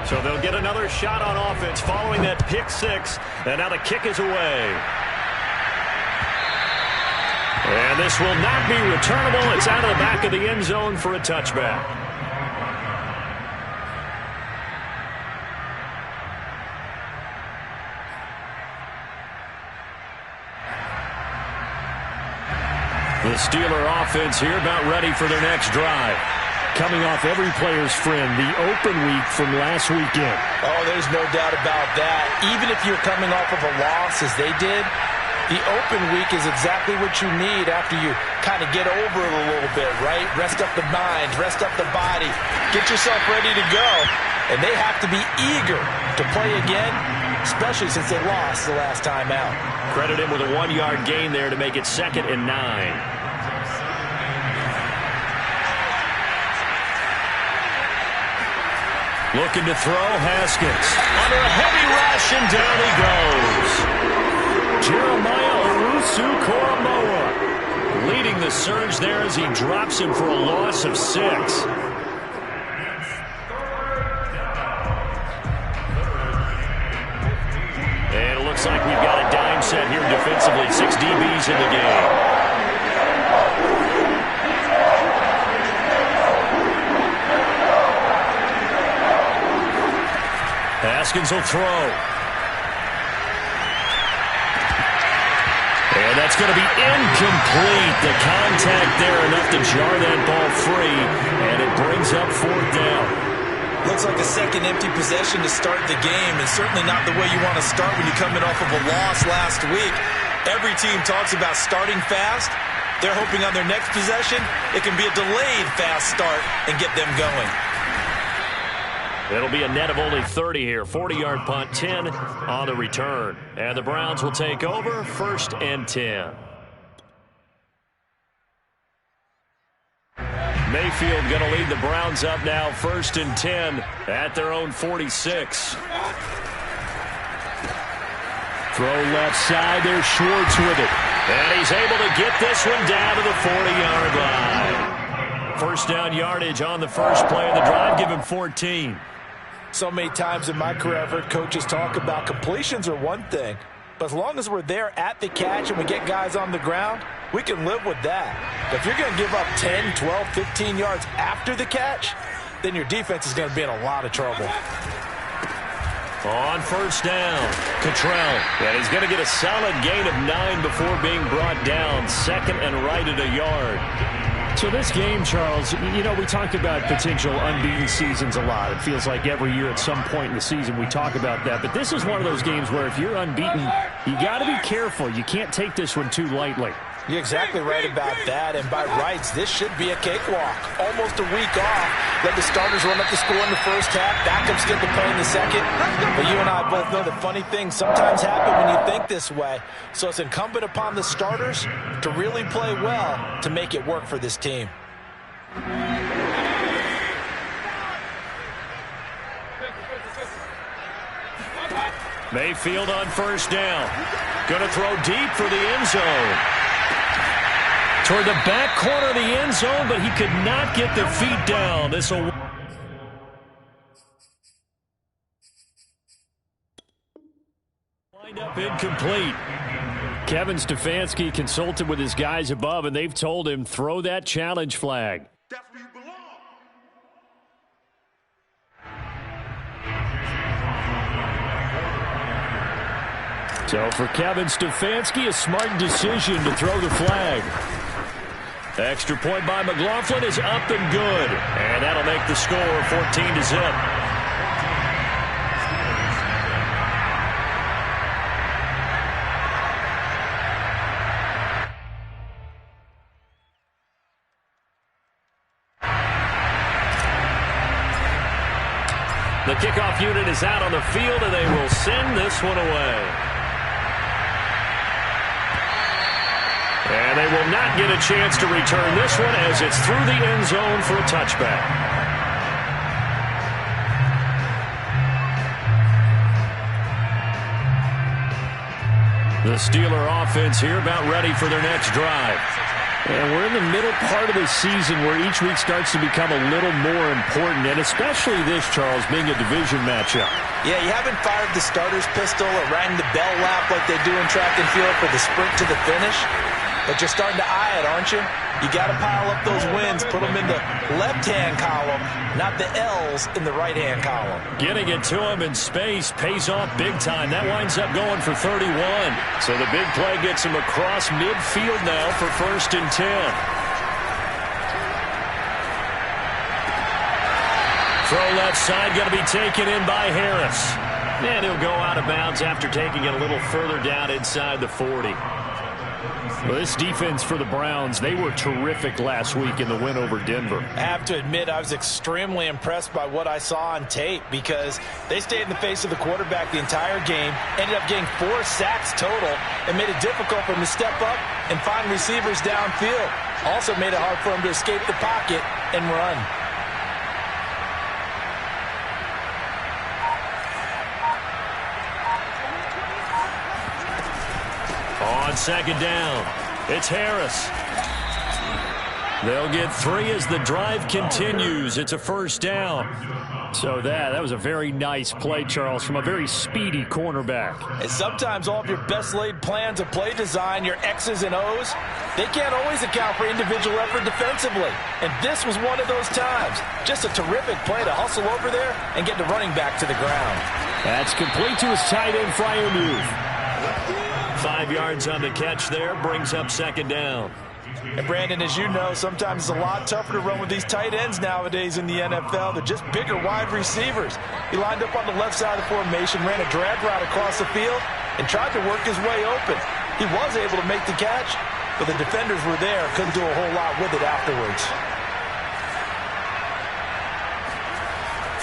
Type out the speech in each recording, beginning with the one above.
So they'll get another shot on offense following that pick six. And now the kick is away. And this will not be returnable. It's out of the back of the end zone for a touchback. The Steeler offense here about ready for their next drive. Coming off every player's friend, the open week from last weekend. Oh, there's no doubt about that. Even if you're coming off of a loss as they did, the open week is exactly what you need after you kind of get over it a little bit, right? Rest up the mind, rest up the body, get yourself ready to go. And they have to be eager to play again, especially since they lost the last time out. Credit him with a 1-yard gain there to make it 2nd and 9. Looking to throw, Haskins. Under a heavy rush, and down he goes. Jeremiah Owusu-Koramoah leading the surge there as he drops him for a loss of 6. And it looks like we've got a dime set here defensively. 6 DBs in the game. Haskins will throw. And that's going to be incomplete. The contact there enough to jar that ball free. And it brings up 4th down. Looks like a second empty possession to start the game, and certainly not the way you want to start when you're coming off of a loss last week. Every team talks about starting fast. They're hoping on their next possession it can be a delayed fast start and get them going. It'll be a net of only 30 here. 40-yard punt, 10 on the return. And the Browns will take over, 1st and 10. Mayfield going to lead the Browns up now, 1st and 10 at their own 46. Throw left side, there's Schwartz with it. And he's able to get this one down to the 40-yard line. First down yardage on the first play of the drive, give him 14. So many times in my career I've heard coaches talk about completions are one thing, but as long as we're there at the catch and we get guys on the ground, we can live with that. But if you're going to give up 10, 12, 15 yards after the catch, then your defense is going to be in a lot of trouble. On first down, Cottrell. And he's going to get a solid gain of 9 before being brought down. 2nd and right at a yard. So this game, Charles, you know, we talk about potential unbeaten seasons a lot. It feels like every year at some point in the season we talk about that. But this is one of those games where if you're unbeaten, you got to be careful. You can't take this one too lightly. You're exactly right about that, and by rights, this should be a cakewalk. Almost a week off. Let the starters run up the score in the first half. Backups get to play in the second. But you and I both know that funny things sometimes happen when you think this way. So it's incumbent upon the starters to really play well to make it work for this team. Mayfield on first down. Going to throw deep for the end zone. Toward the back corner of the end zone, but he could not get the feet down. This will wind up incomplete. Kevin Stefanski consulted with his guys above, and they've told him, throw that challenge flag. So for Kevin Stefanski, a smart decision to throw the flag. Extra point by McLaughlin is up and good. And that'll make the score 14-0. The kickoff unit is out on the field, and they will send this one away. And they will not get a chance to return this one as it's through the end zone for a touchback. The Steeler offense here about ready for their next drive. And we're in the middle part of the season where each week starts to become a little more important, and especially this, Charles, being a division matchup. Yeah, you haven't fired the starter's pistol or rang the bell lap like they do in track and field for the sprint to the finish, but you're starting to eye it, aren't you? You got to pile up those wins, put them in the left-hand column, not the L's in the right-hand column. Getting it to him in space pays off big time. That winds up going for 31. So the big play gets him across midfield now for 1st and 10. Throw left side going to be taken in by Harris. And he'll go out of bounds after taking it a little further down inside the 40. Well, this defense for the Browns, they were terrific last week in the win over Denver. I have to admit, I was extremely impressed by what I saw on tape because they stayed in the face of the quarterback the entire game, ended up getting 4 sacks total, and made it difficult for him to step up and find receivers downfield. Also made it hard for him to escape the pocket and run. On 2nd down, it's Harris. They'll get 3 as the drive continues. It's a 1st down. So that was a very nice play, Charles, from a very speedy cornerback. And sometimes all of your best laid plans of play design, your X's and O's, they can't always account for individual effort defensively. And this was one of those times. Just a terrific play to hustle over there and get the running back to the ground. That's complete to his tight end flyer move. 5 yards on the catch there, brings up 2nd down. And Brandon, as you know, sometimes it's a lot tougher to run with these tight ends nowadays in the NFL. They're just bigger wide receivers. He lined up on the left side of the formation, ran a drag route across the field, and tried to work his way open. He was able to make the catch, but the defenders were there, couldn't do a whole lot with it afterwards.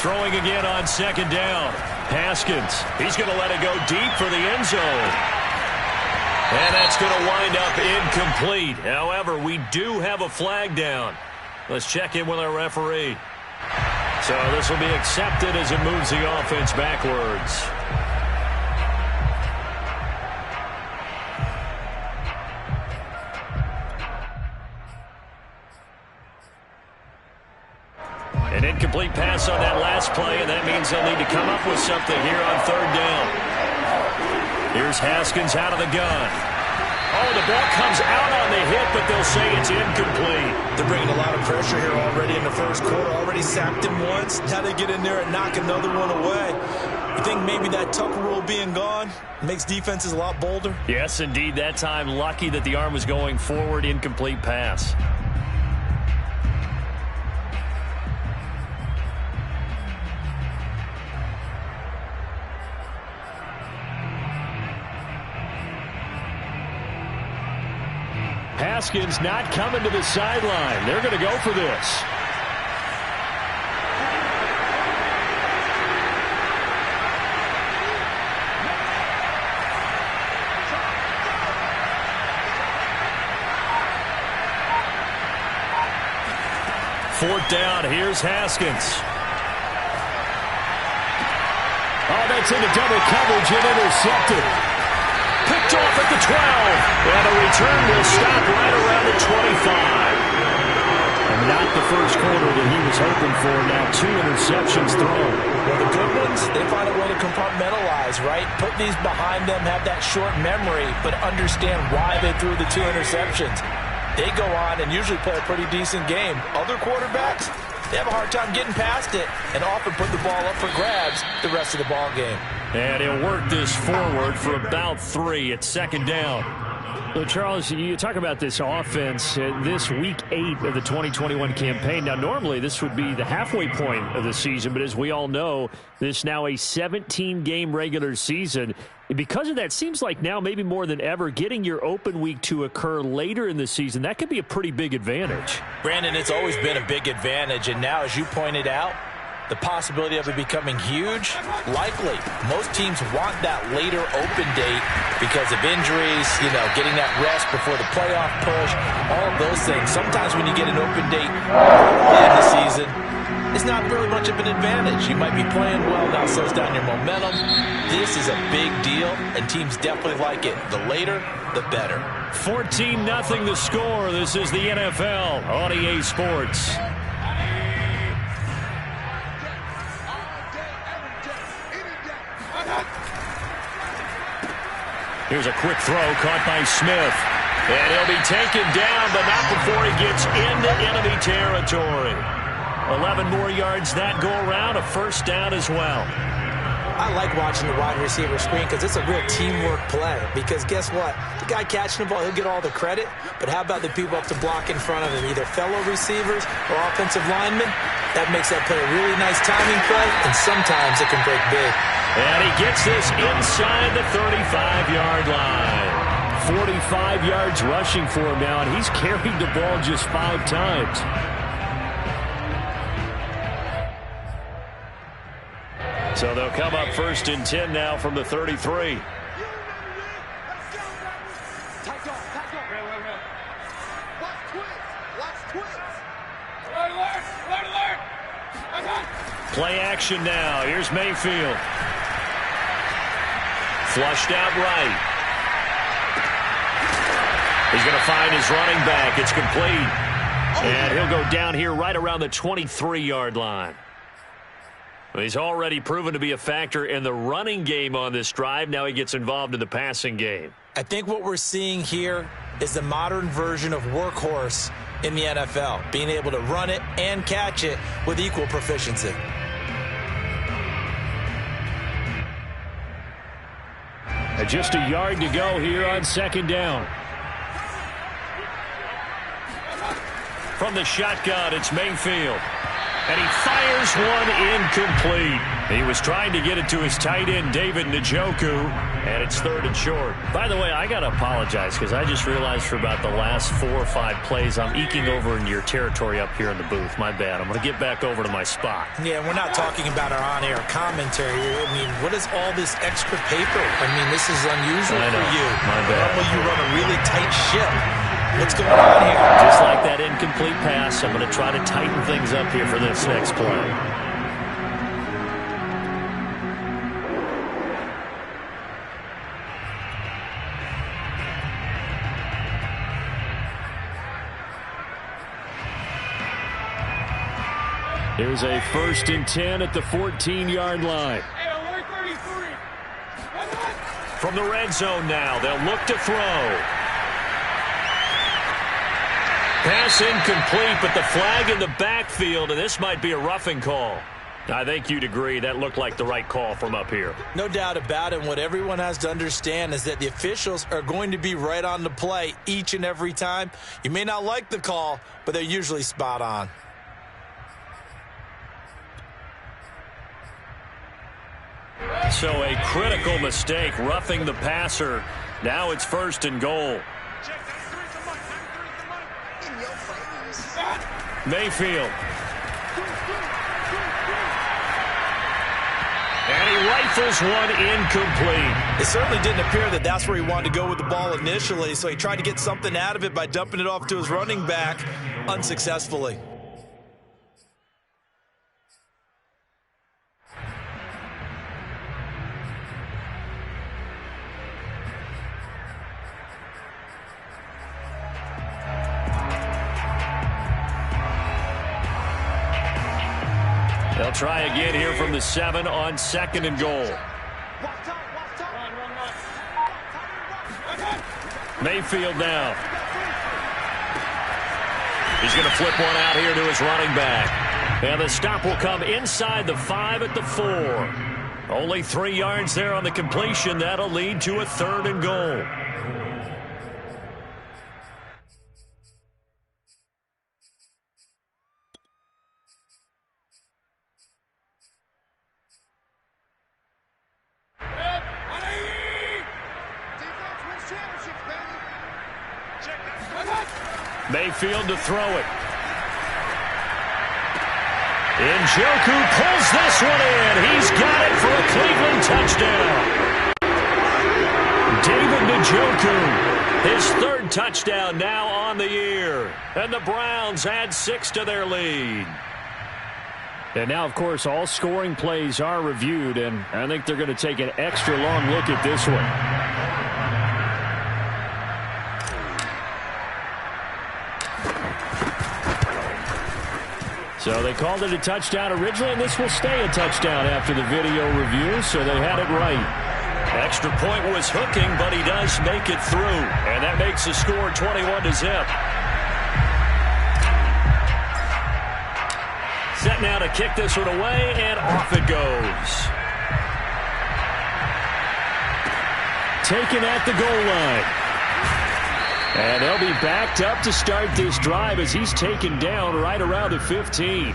Throwing again on 2nd down. Haskins, he's going to let it go deep for the end zone. And that's going to wind up incomplete. However, we do have a flag down. Let's check in with our referee. So this will be accepted as it moves the offense backwards. An incomplete pass on that last play, and that means they'll need to come up with something here on 3rd down. Here's Haskins out of the gun. Oh, the ball comes out on the hit, but they'll say it's incomplete. They're bringing a lot of pressure here already in the 1st quarter. Already sacked him once. Now they get in there and knock another one away. You think maybe that Tucker rule being gone makes defenses a lot bolder? Yes, indeed. That time, lucky that the arm was going forward. Incomplete pass. Haskins not coming to the sideline. They're going to go for this. Fourth down. Here's Haskins. Oh, that's into double coverage and intercepted. Picked off at the 12. And a return will stop right around the 25. And not the first quarter that he was hoping for. Now 2 interceptions thrown. Well, the good ones, they find a way to compartmentalize, right? Put these behind them, have that short memory, but understand why they threw the 2 interceptions. They go on and usually play a pretty decent game. Other quarterbacks, they have a hard time getting past it and often put the ball up for grabs the rest of the ball game. And he'll work this forward for about 3 at 2nd down. So, Charles, you talk about this offense, this week 8 of the 2021 campaign. Now, normally this would be the halfway point of the season, but as we all know, this is now a 17-game regular season. And because of that, seems like now maybe more than ever, getting your open week to occur later in the season, that could be a pretty big advantage. Brandon, it's always been a big advantage, and now, as you pointed out, the possibility of it becoming huge, likely. Most teams want that later open date because of injuries, getting that rest before the playoff push, all of those things. Sometimes when you get an open date early in the season, it's not really much of an advantage. You might be playing well, now slows down your momentum. This is a big deal, and teams definitely like it. The later, the better. 14-0 the score. This is the NFL on EA Sports. Here's a quick throw caught by Smith. And he'll be taken down, but not before he gets into enemy territory. 11 more yards that go around, a first down as well. I like watching the wide receiver screen because it's a real teamwork play. Because guess what? The guy catching the ball, he'll get all the credit. But how about the people up to block in front of him, either fellow receivers or offensive linemen? That makes that play a really nice timing play, and sometimes it can break big. And he gets this inside the 35-yard line. 45 yards rushing for him now, and he's carried the ball just 5 times. So they'll come up 1st and 10 now from the 33. Play action now. Here's Mayfield. Flushed out right. He's going to find his running back. It's complete. And he'll go down here right around the 23-yard line. He's already proven to be a factor in the running game on this drive. Now he gets involved in the passing game. I think what we're seeing here is the modern version of workhorse in the NFL, being able to run it and catch it with equal proficiency. Just a yard to go here on 2nd down. From the shotgun, it's Mayfield. And he fires one incomplete. He was trying to get it to his tight end, David Njoku, and it's 3rd and short. By the way, I got to apologize because I just realized for about the last 4 or 5 plays, I'm eking over in your territory up here in the booth. My bad. I'm going to get back over to my spot. Yeah, we're not talking about our on-air commentary here. I mean, what is all this extra paper? I mean, this is unusual for you. My bad. Normally you run a really tight ship. What's going on here? Just like that incomplete pass, I'm going to try to tighten things up here for this next play. Here's a 1st and 10 at the 14-yard line. From the red zone now, they'll look to throw. Pass incomplete, but the flag in the backfield, and this might be a roughing call. I think you'd agree that looked like the right call from up here. No doubt about it. What everyone has to understand is that the officials are going to be right on the play each and every time. You may not like the call, but they're usually spot on. So a critical mistake, roughing the passer. Now it's 1st and goal. Mayfield. And he rifles one incomplete. It certainly didn't appear that that's where he wanted to go with the ball initially, so he tried to get something out of it by dumping it off to his running back unsuccessfully. They'll try again here from the 7 on 2nd and goal. Mayfield now. He's going to flip one out here to his running back. And the stop will come inside the 5 at the 4. Only 3 yards there on the completion. That'll lead to a 3rd and goal. Mayfield to throw it. Njoku pulls this one in. He's got it for a Cleveland touchdown. David Njoku, his 3rd touchdown now on the year. And the Browns add 6 to their lead. And now, of course, all scoring plays are reviewed, and I think they're going to take an extra long look at this one. So they called it a touchdown originally, and this will stay a touchdown after the video review, so they had it right. Extra point was hooking, but he does make it through, and that makes the score 21-0. Set now to kick this one away, and off it goes. Taken at the goal line. And they'll be backed up to start this drive as he's taken down right around the 15.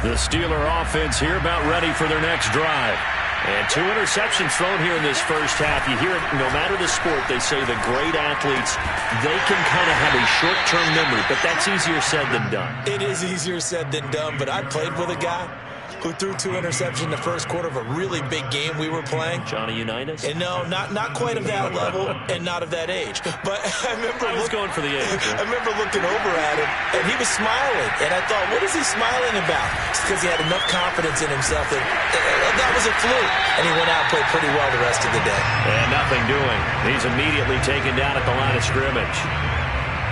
The Steeler offense here about ready for their next drive. And 2 interceptions thrown here in this first half. You hear it, no matter the sport, they say the great athletes, they can kind of have a short-term memory, but that's easier said than done. It is easier said than done, but I played with a guy who threw 2 interceptions in the first quarter of a really big game we were playing. Johnny Unitas? And no, not quite of that level and not of that age. But I was going for the age. I remember looking over at him, and he was smiling. And I thought, what is he smiling about? It's because he had enough confidence in himself that was a fluke. And he went out and played pretty well the rest of the day. And nothing doing. He's immediately taken down at the line of scrimmage.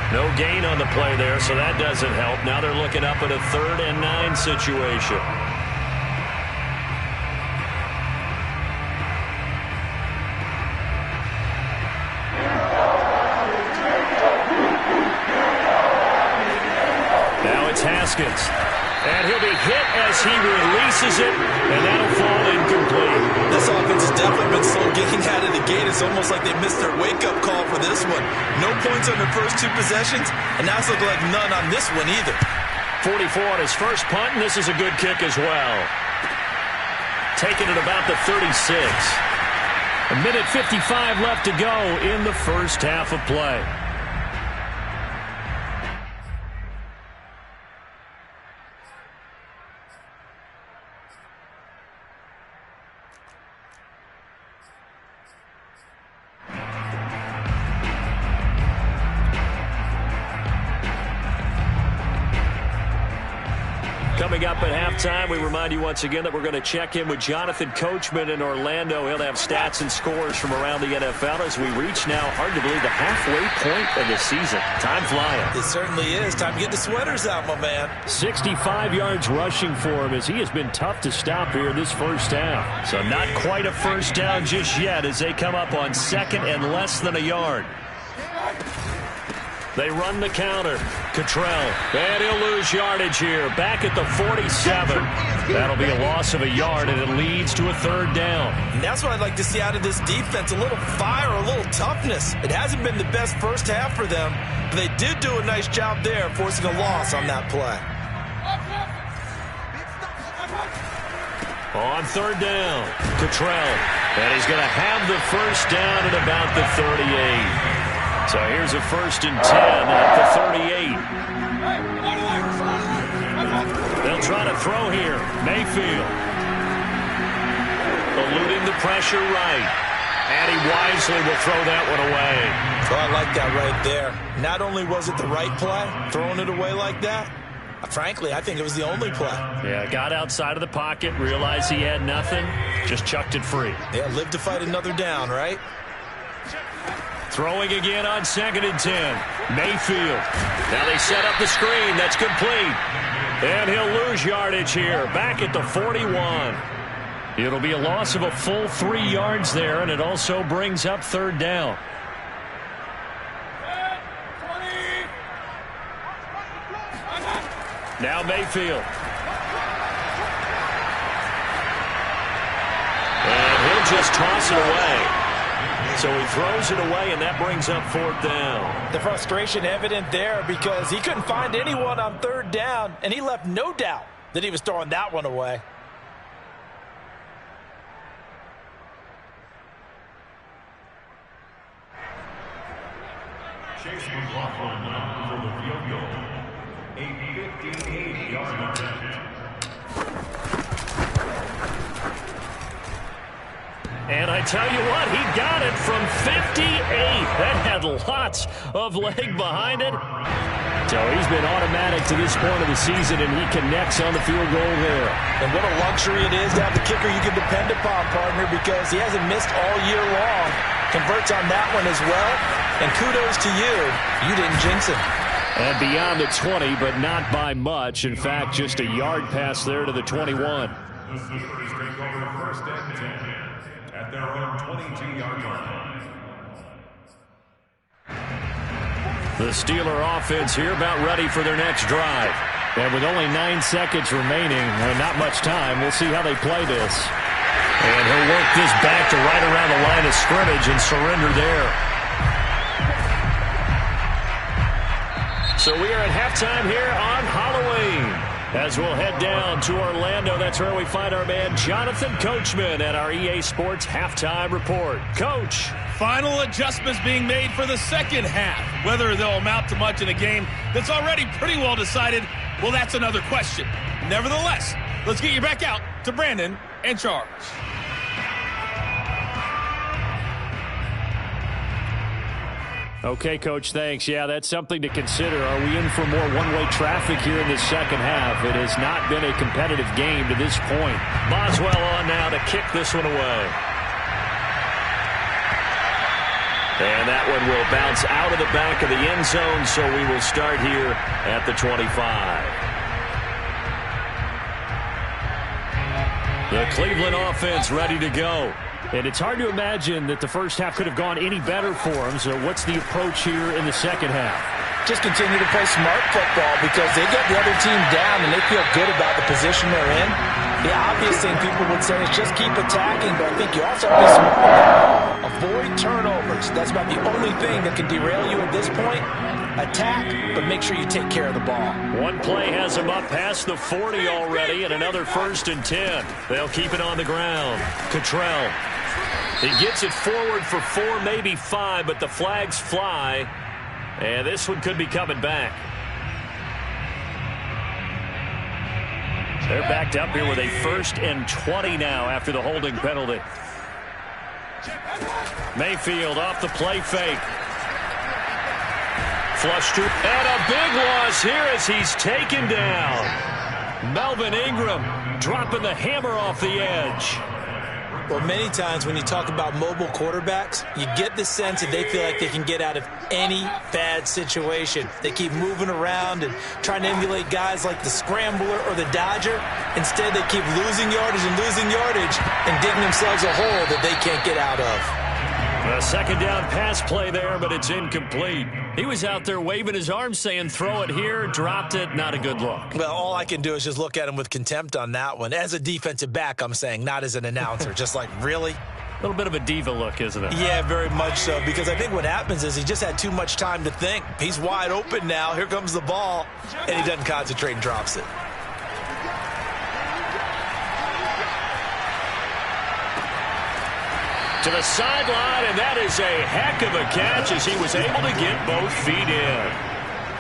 No gain on the play there, so that doesn't help. Now they're looking up at a 3rd and 9 situation. Haskins. And he'll be hit as he releases it, and that'll fall incomplete. This offense has definitely been slow getting out of the gate. It's almost like they missed their wake-up call for this one. No points on their first 2 possessions, and now it's looking like none on this one either. 44 on his first punt, and this is a good kick as well. Taking it about the 36. A minute 55 left to go in the first half of play. Coming up at halftime, we remind you once again that we're going to check in with Jonathan Coachman in Orlando. He'll have stats and scores from around the NFL as we reach now, hard to believe, the halfway point of the season. Time flying. It certainly is. Time to get the sweaters out, my man. 65 yards rushing for him as he has been tough to stop here in this first half. So not quite a first down just yet as they come up on 2nd and less than a yard. They run the counter. Cottrell. And he'll lose yardage here. Back at the 47. That'll be a loss of a yard, and it leads to a 3rd down. And that's what I'd like to see out of this defense. A little fire, a little toughness. It hasn't been the best first half for them, but they did do a nice job there, forcing a loss on that play. On 3rd down, Cottrell. And he's going to have the first down at about the 38. So here's a 1st and 10 at the 38. They'll try to throw here. Mayfield. Eluding the pressure right. And he wisely will throw that one away. Oh, I like that right there. Not only was it the right play, throwing it away like that, frankly, I think it was the only play. Yeah, got outside of the pocket, realized he had nothing, just chucked it free. Yeah, live to fight another down, right? Throwing again on 2nd and 10. Mayfield. Now they set up the screen. That's complete. And he'll lose yardage here. Back at the 41. It'll be a loss of a full 3 yards there, and it also brings up 3rd down. Now Mayfield. And he'll just toss it away. So he throws it away, and that brings up 4th down. The frustration evident there because he couldn't find anyone on 3rd down, and he left no doubt that he was throwing that one away. a 58-yard attempt. And I tell you what, he got it from 58. That had lots of leg behind it. So he's been automatic to this point of the season, and he connects on the field goal there. And what a luxury it is to have the kicker you can depend upon, partner, because he hasn't missed all year long. Converts on that one as well. And kudos to you. You didn't jinx him. And beyond the 20, but not by much. In fact, just a yard pass there to the 21. The Steelers take over first and 10 at their own 22-yard line. The Steeler offense here about ready for their next drive. And with only 9 seconds remaining, not much time, we'll see how they play this. And he'll work this back to right around the line of scrimmage and surrender there. So we are at halftime here on Halloween. As we'll head down to Orlando, that's where we find our man Jonathan Coachman at our EA Sports Halftime Report. Coach. Final adjustments being made for the second half. Whether they'll amount to much in a game that's already pretty well decided, well, that's another question. Nevertheless, let's get you back out to Brandon and Charles. Okay, Coach, thanks. Yeah, that's something to consider. Are we in for more one-way traffic here in the second half? It has not been a competitive game to this point. Boswell on now to kick this one away. And that one will bounce out of the back of the end zone, so we will start here at the 25. The Cleveland offense ready to go. And it's hard to imagine that the first half could have gone any better for them. So what's the approach here in the second half? Just continue to play smart football because they get the other team down and they feel good about the position they're in. The obvious thing people would say is just keep attacking, but I think you also have to be smart. Avoid turnovers. That's about the only thing that can derail you at this point. Attack, but make sure you take care of the ball. One play has them up past the 40 already, and another 1st and 10. They'll keep it on the ground. Cottrell. He gets it forward for 4, maybe 5, but the flags fly. And this one could be coming back. They're backed up here with a 1st and 20 now after the holding penalty. Mayfield off the play fake. Flush to, and a big loss here as he's taken down. Melvin Ingram dropping the hammer off the edge. Well, many times when you talk about mobile quarterbacks, you get the sense that they feel like they can get out of any bad situation. They keep moving around and trying to emulate guys like the Scrambler or the Dodger. Instead, they keep losing yardage and digging themselves a hole that they can't get out of. A second down pass play there, but it's incomplete. He was out there waving his arms saying, throw it here, dropped it, not a good look. Well, all I can do is just look at him with contempt on that one. As a defensive back, I'm saying, not as an announcer. Just like, really? A little bit of a diva look, isn't it? Yeah, very much so, because I think what happens is he just had too much time to think. He's wide open now. Here comes the ball, and he doesn't concentrate and drops it. To the sideline, and that is a heck of a catch as he was able to get both feet in.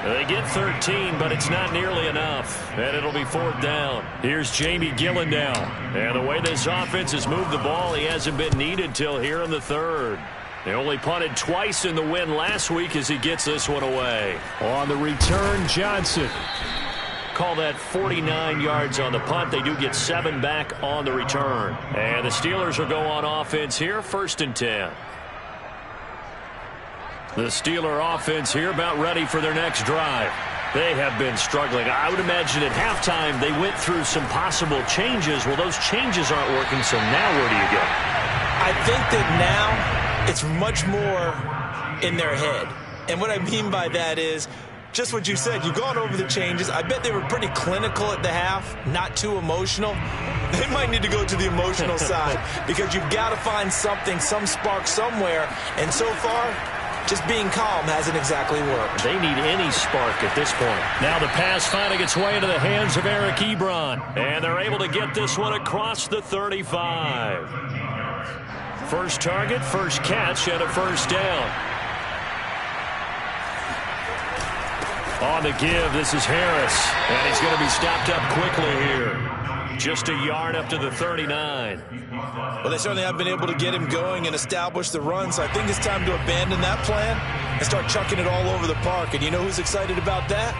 They get 13, but it's not nearly enough, and it'll be 4th down. Here's Jamie Gillen now. And the way this offense has moved the ball, he hasn't been needed till here in the 3rd. They only punted twice in the win last week as he gets this one away. On the return, Johnson. Call that 49 yards on the punt. They do get 7 back on the return. And the Steelers will go on offense here, 1st and 10. The Steeler offense here about ready for their next drive. They have been struggling. I would imagine at halftime they went through some possible changes. Well, those changes aren't working, so now where do you go? I think that now it's much more in their head. And what I mean by that is just what you said. You've gone over the changes. I bet they were pretty clinical at the half, not too emotional. They might need to go to the emotional side because you've got to find something, some spark somewhere. And so far, just being calm hasn't exactly worked. They need any spark at this point. Now the pass finding its way into the hands of Eric Ebron. And they're able to get this one across the 35. First target, first catch, and a 1st down. On the give, this is Harris. And he's going to be stopped up quickly here. Just a yard up to the 39. Well, they certainly have been able to get him going and establish the run, so I think it's time to abandon that plan and start chucking it all over the park. And you know who's excited about that?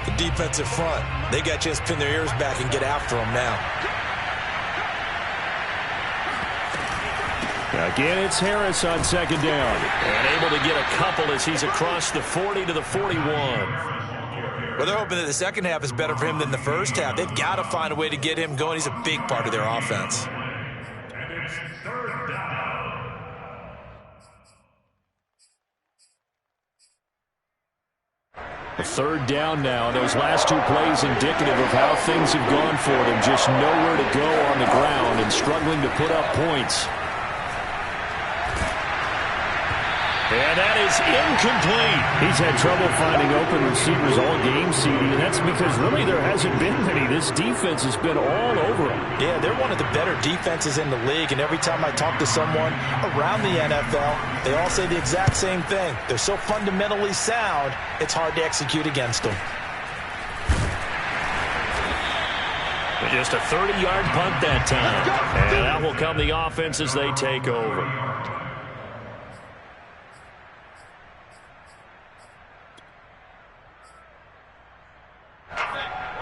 The defensive front. They got a chance to pin their ears back and get after him now. Again, it's Harris on second down. And able to get a couple as he's across the 40 to the 41. Well, they're hoping that the second half is better for him than the first half. They've got to find a way to get him going. He's a big part of their offense. And it's third down. A third down now. Those last two plays indicative of how things have gone for them. Just nowhere to go on the ground and struggling to put up points. And that is incomplete. He's had trouble finding open receivers all game, CD, and that's because really there hasn't been many. This defense has been all over him. Yeah, they're one of the better defenses in the league, and every time I talk to someone around the NFL, they all say the exact same thing. They're so fundamentally sound, it's hard to execute against them. Just a 30-yard punt that time. And that will come the offense as they take over.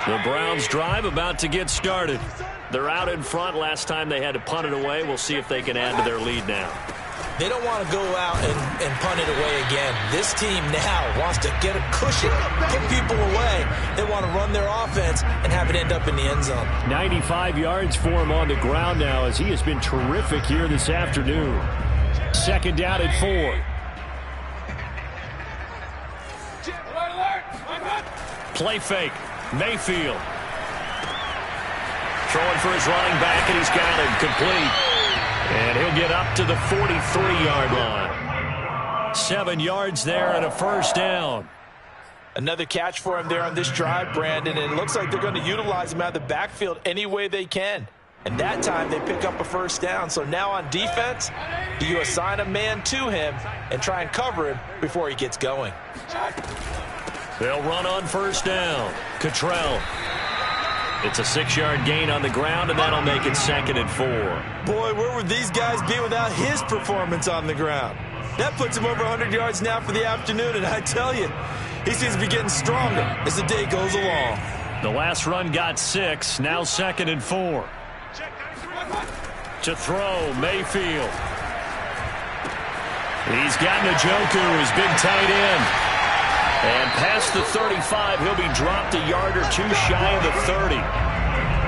The Browns drive about to get started. They're out in front. Last time they had to punt it away. We'll see if they can add to their lead now. They don't want to go out and punt it away again. This team now wants to get a cushion, put people away. They want to run their offense and have it end up in the end zone. 95 yards for him on the ground now as he has been terrific here this afternoon. Second down at 4. Play fake. Mayfield. Throwing for his running back, and he's got him complete. And he'll get up to the 43-yard line. 7 yards there and a first down. Another catch for him there on this drive, Brandon, and it looks like they're going to utilize him out of the backfield any way they can. And that time they pick up a first down. So now on defense, do you assign a man to him and try and cover him before he gets going? They'll run on first down. Cottrell. It's a 6-yard gain on the ground, and that'll make it second and 4. Boy, where would these guys be without his performance on the ground? That puts him over 100 yards now for the afternoon, and I tell you, he seems to be getting stronger as the day goes along. The last run got 6, now second and 4. To throw, Mayfield. He's got Njoku, his big tight end. And past the 35, he'll be dropped a yard or two shy of the 30.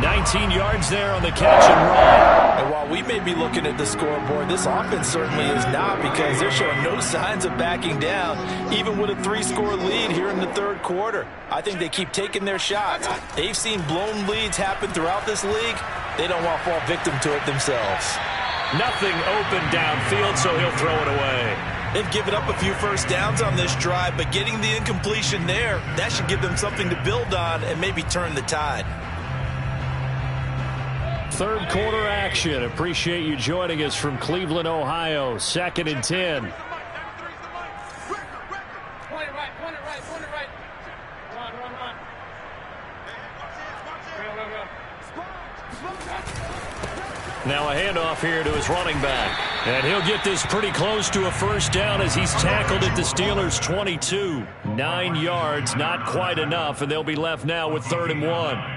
19 yards there on the catch and run. And while we may be looking at the scoreboard, this offense certainly is not, because they're showing no signs of backing down, even with a 3-score lead here in the third quarter. I think they keep taking their shots. They've seen blown leads happen throughout this league. They don't want to fall victim to it themselves. Nothing open downfield, so he'll throw it away. They've given up a few first downs on this drive, but getting the incompletion there, that should give them something to build on and maybe turn the tide. Third quarter action. Appreciate you joining us from Cleveland, Ohio. 2nd and 10. Point it right. Run. Now a handoff here to his running back. And he'll get this pretty close to a first down as he's tackled at the Steelers' 22. 9 yards, not quite enough, and they'll be left now with 3rd and 1.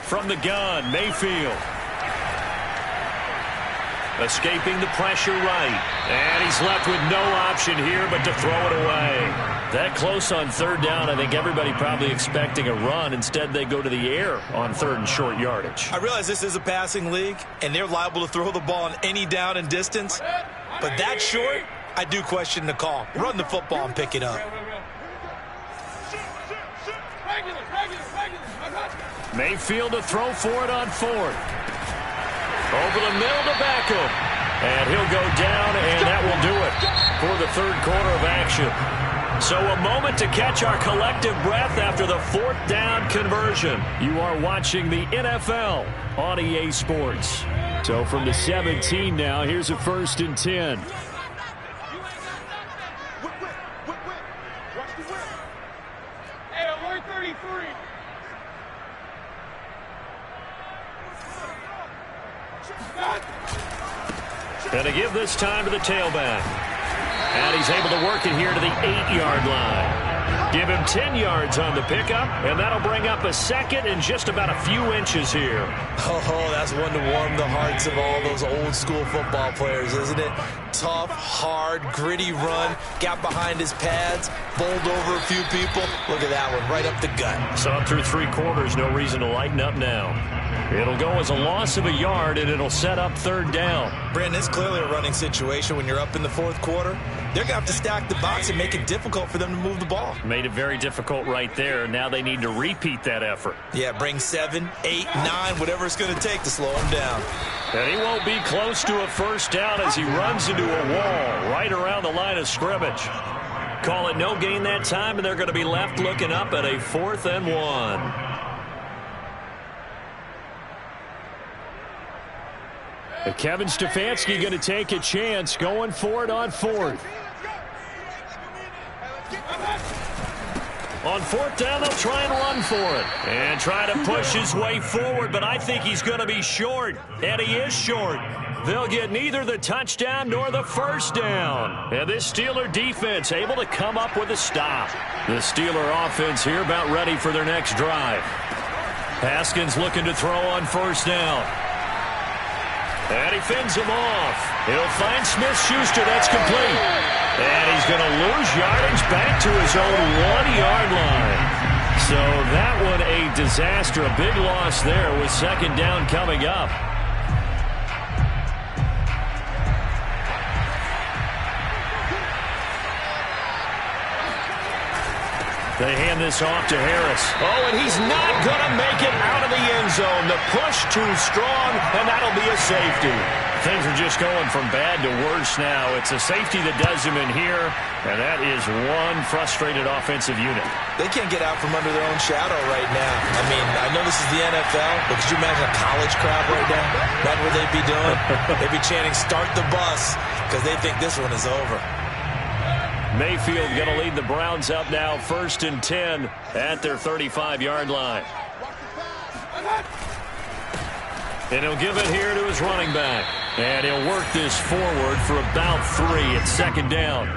From the gun, Mayfield. Escaping the pressure right. And he's left with no option here but to throw it away. That close on 3rd down, I think everybody probably expecting a run. Instead, they go to the air on 3rd and short yardage. I realize this is a passing league, and they're liable to throw the ball on any down and distance. But that short, I do question the call. Run the football and pick it up. Regular. Mayfield to throw for it on fourth. Over the middle to Beckham. And he'll go down, and that will do it for the third quarter of action. So a moment to catch our collective breath after the fourth down conversion. You are watching the NFL on EA Sports. So from the 17 now, here's a 1st and 10. And to give this time to the tailback. And he's able to work it here to the 8-yard line. Give him 10 yards on the pickup, and that'll bring up a second and just about a few inches here. Oh, that's one to warm the hearts of all those old-school football players, isn't it? Tough, hard, gritty run, got behind his pads, bowled over a few people. Look at that one, right up the gut. Saw it through 3 quarters, no reason to lighten up now. It'll go as a loss of a yard, and it'll set up 3rd down. Brandon, it's clearly a running situation when you're up in the 4th quarter. They're going to have to stack the box and make it difficult for them to move the ball. Made it very difficult right there. Now they need to repeat that effort. Yeah, bring 7, 8, 9, whatever it's going to take to slow him down. And he won't be close to a 1st down as he runs into a wall right around the line of scrimmage. Call it no gain that time, and they're going to be left looking up at a 4th and 1. Kevin Stefanski going to take a chance, going for it on 4th. On 4th down, they'll try and run for it. And try to push his way forward, but I think he's going to be short. And he is short. They'll get neither the touchdown nor the 1st down. And this Steeler defense able to come up with a stop. The Steeler offense here about ready for their next drive. Haskins looking to throw on 1st down. And he fends him off. He'll find Smith-Schuster. That's complete. And he's going to lose yardage back to his own 1-yard line. So that one a disaster. A big loss there with 2nd down coming up. They hand this off to Harris. Oh, and he's not going to make it out of the end zone. The push too strong, and that'll be a safety. Things are just going from bad to worse now. It's a safety that does him in here, and that is one frustrated offensive unit. They can't get out from under their own shadow right now. I mean, I know this is the NFL, but could you imagine a college crowd right now? That's what they'd be doing. They'd be chanting, "Start the bus," because they think this one is over. Mayfield going to lead the Browns up now, 1st and 10 at their 35-yard line. And he'll give it here to his running back. And he'll work this forward for about 3 at 2nd down.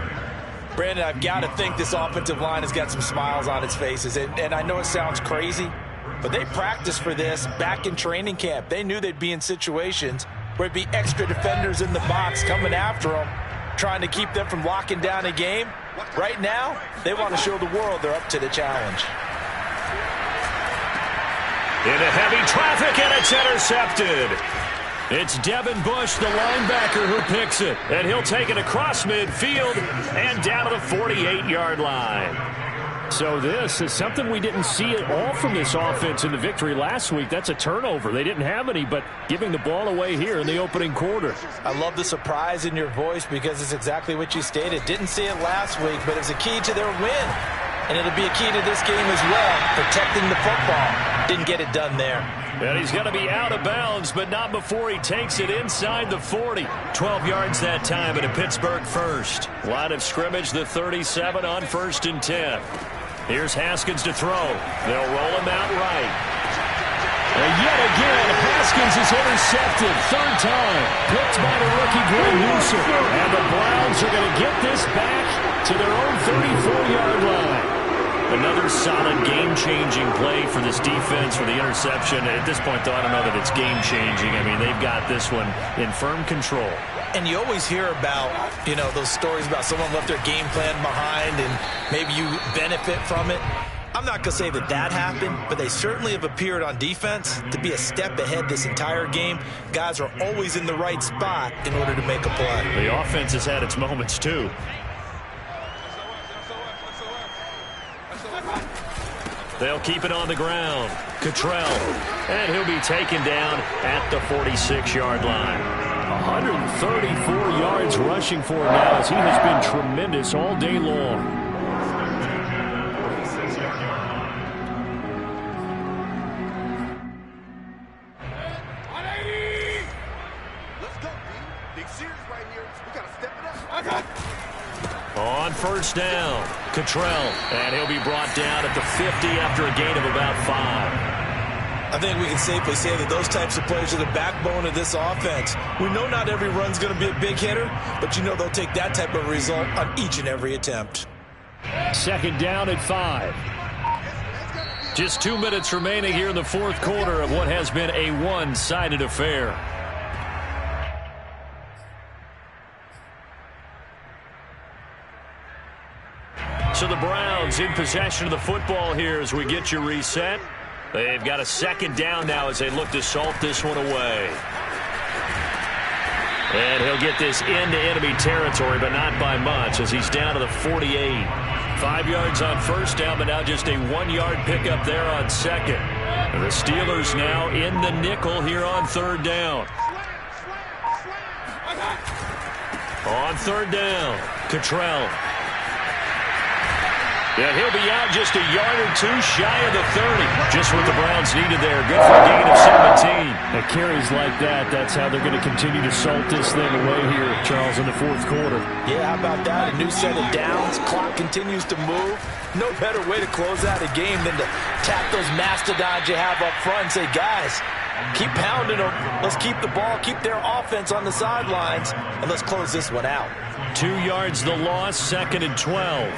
Brandon, I've got to think this offensive line has got some smiles on its faces. And I know it sounds crazy, but they practiced for this back in training camp. They knew they'd be in situations where it'd be extra defenders in the box coming after them, trying to keep them from locking down a game. Right now, they want to show the world they're up to the challenge. Into heavy traffic, and it's intercepted. It's Devin Bush, the linebacker, who picks it. And he'll take it across midfield and down to the 48-yard line. So this is something we didn't see at all from this offense in the victory last week. That's a turnover. They didn't have any, but giving the ball away here in the opening quarter. I love the surprise in your voice because it's exactly what you stated. Didn't see it last week, but it's a key to their win. And it'll be a key to this game as well, protecting the football. Didn't get it done there. And he's going to be out of bounds, but not before he takes it inside the 40. 12 yards that time at a Pittsburgh first. Line of scrimmage, the 37 on 1st and 10. Here's Haskins to throw. They'll roll him out right. And yet again, Haskins is intercepted. 3rd time. Picked by the rookie Greg Newsom. And the Browns are going to get this back to their own 34-yard line. Another solid game-changing play for this defense for the interception. At this point, though, I don't know that it's game-changing. I mean, they've got this one in firm control. And you always hear about, those stories about someone left their game plan behind and maybe you benefit from it. I'm not going to say that happened, but they certainly have appeared on defense to be a step ahead this entire game. Guys are always in the right spot in order to make a play. The offense has had its moments, too. They'll keep it on the ground. Cottrell. And he'll be taken down at the 46-yard line. 134 yards rushing for him now, as he has been tremendous all day long. On first down, Cottrell, and he'll be brought down at the 50 after a gain of about 5. I think we can safely say that those types of plays are the backbone of this offense. We know not every run's going to be a big hitter, but you know they'll take that type of result on each and every attempt. Second down at 5. Just 2 minutes remaining here in the fourth quarter of what has been a one-sided affair. So the Browns in possession of the football here as we get you reset. They've got a second down now as they look to salt this one away. And he'll get this into enemy territory, but not by much, as he's down to the 48. 5 yards on first down, but now just a 1-yard pickup there on second. And the Steelers now in the nickel here on third down. On third down, Cottrell. Yeah, he'll be out just a yard or two shy of the 30. Just what the Browns needed there. Good for a gain of 17. At carries like that, that's how they're going to continue to salt this thing away here, Charles, in the fourth quarter. Yeah, how about that? A new set of downs. Clock continues to move. No better way to close out a game than to tap those mastodons you have up front and say, guys, keep pounding them. Let's keep the ball, keep their offense on the sidelines, and let's close this one out. 2 yards the loss, second and 12.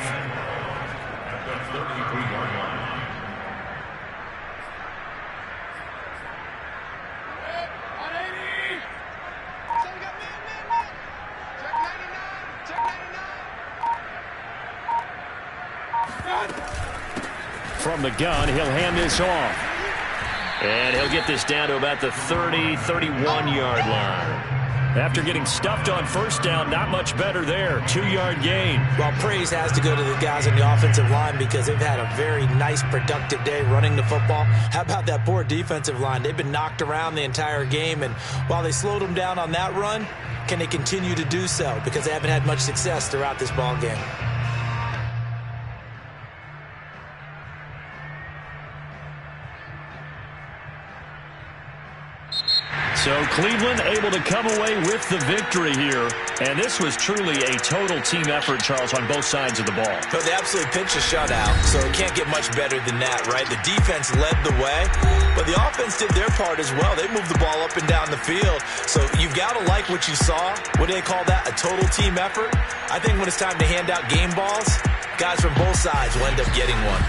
From the gun, he'll hand this off. And he'll get this down to about the 30, 31-yard line. After getting stuffed on first down, not much better there. 2-yard gain. Well, praise has to go to the guys on the offensive line because they've had a very nice, productive day running the football. How about that poor defensive line? They've been knocked around the entire game, and while they slowed them down on that run, can they continue to do so? Because they haven't had much success throughout this ball game. So Cleveland able to come away with the victory here. And this was truly a total team effort, Charles, on both sides of the ball. But they absolutely pitched a shutout, so it can't get much better than that, right? The defense led the way, but the offense did their part as well. They moved the ball up and down the field. So you've got to like what you saw. What do they call that? A total team effort? I think when it's time to hand out game balls, guys from both sides will end up getting one.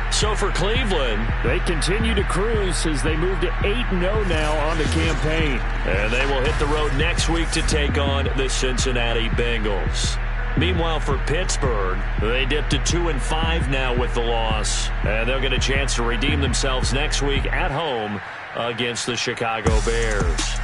So for Cleveland, they continue to cruise as they move to 8-0 now on the campaign. And they will hit the road next week to take on the Cincinnati Bengals. Meanwhile, for Pittsburgh, they dipped to 2-5 now with the loss. And they'll get a chance to redeem themselves next week at home against the Chicago Bears.